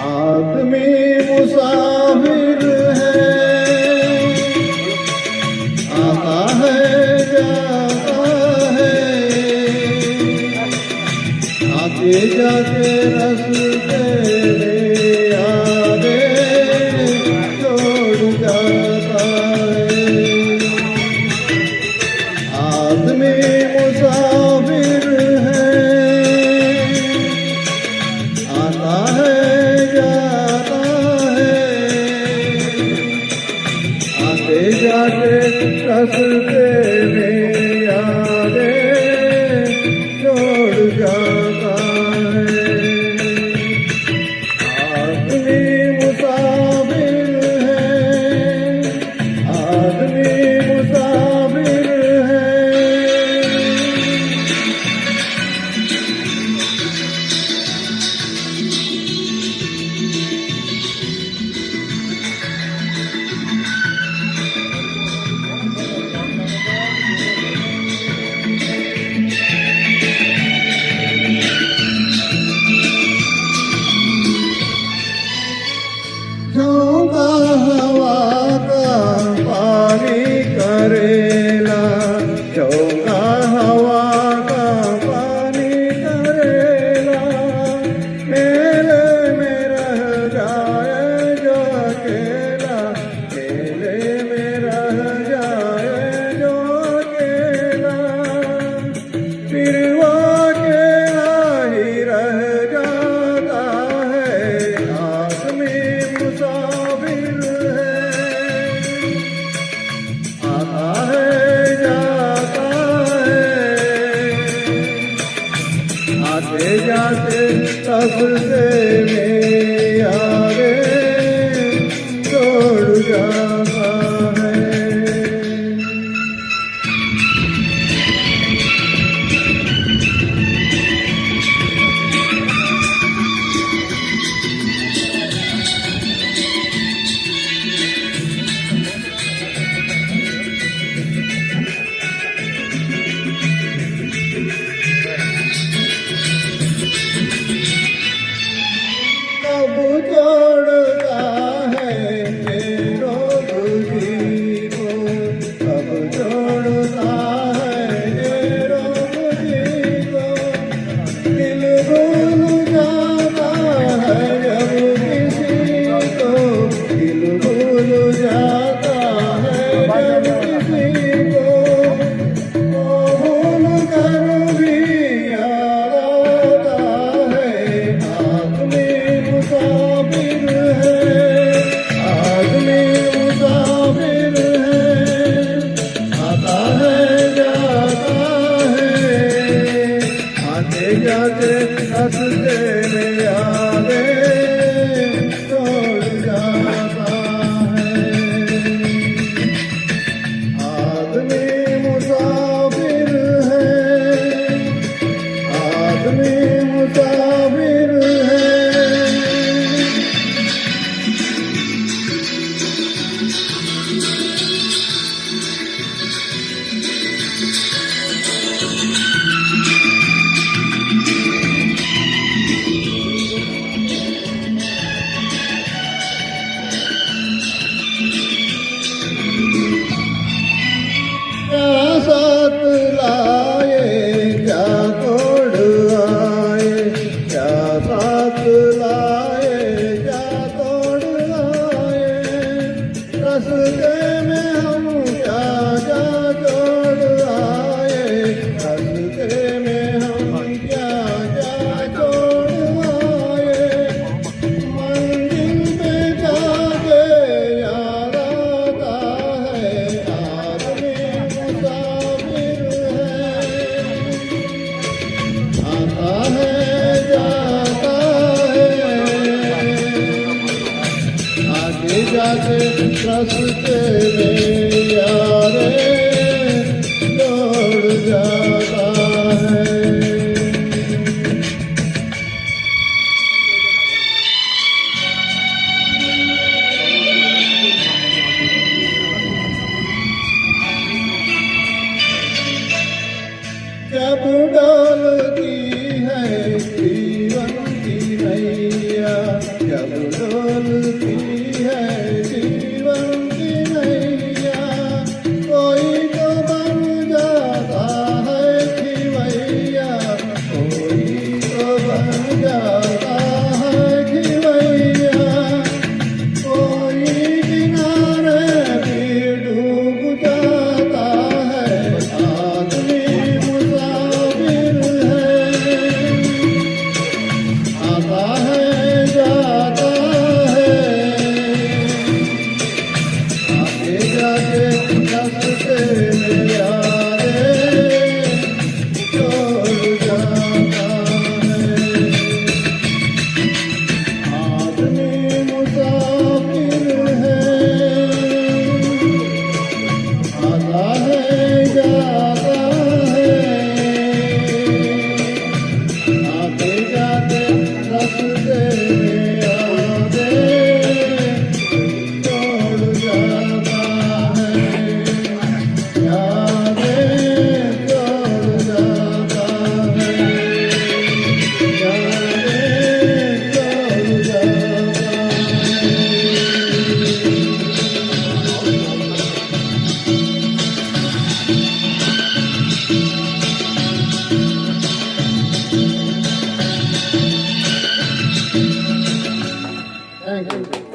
आदमी मुसाफिर है, आता है जाता है, आते जाते रास्ते आगे छोड़ जाता है। आदमी मुसाफिर है, आता है जाते रास्ते में आगे छोड़ जाता है। आदमी मुसाफिर है, आदमी मुसाफिर है। झोंका हवा का पानी करेला, झोंका हवा का पानी करेला, मेले में रह जाए जो अकेला, मेले में रह जाए जो अकेला, फिर वो अकेला ही रह जाता है। आदमी मुसाफिर है, आता है जाता है, आते जाते रास्ते में आगे छोड़ जाता है। कब जोड़ता है तेरो बुद्धि को, कब जोड़ता है तेरो बुद्धि को, दिल भूल जाता है जब किसी को, दिल भूल जाता है जब किसी को, वो भूल कर भी याद आता है। आदमी मुसाफिर है, आदमी मुसाफिर है, आता है जाता है, आते जाते रास्ते में आगे छोड़ जाता है। आदमी मुसाफिर है, आदमी मुसाफिर है। क्या साथ लाए क्या तोड़ आए, क्या साथ लाए क्या तोड़ आए, रास्ते में हम क्या क्या जोड़ आए, रास्ते में हम क्या क्या जोड़ आए, मंजिल पे जाके याद आता है। आदमी मुसाफिर है, आता है जाता है, रास्ते में यारे दौड़ जाता है। जब डोलती है जीवन की नैया, जब डोलती है जीवन की नैया, कोई तो बन जाता है खिवैया, कोई तो बन जाता है खिवैया, कोई किनारे भी डूब जाता है। आदमी मुसाफिर है, आता है जाता है, आगे जाके रास्ते में यारे दौड़ जाता है। आदमी मुसाफिर है, आता है जाता है, आते जाते रास्ते में यारे दौड़ जाता है, यारे दौड़ जाता है, यारे दौड़ जाता है। Thank you.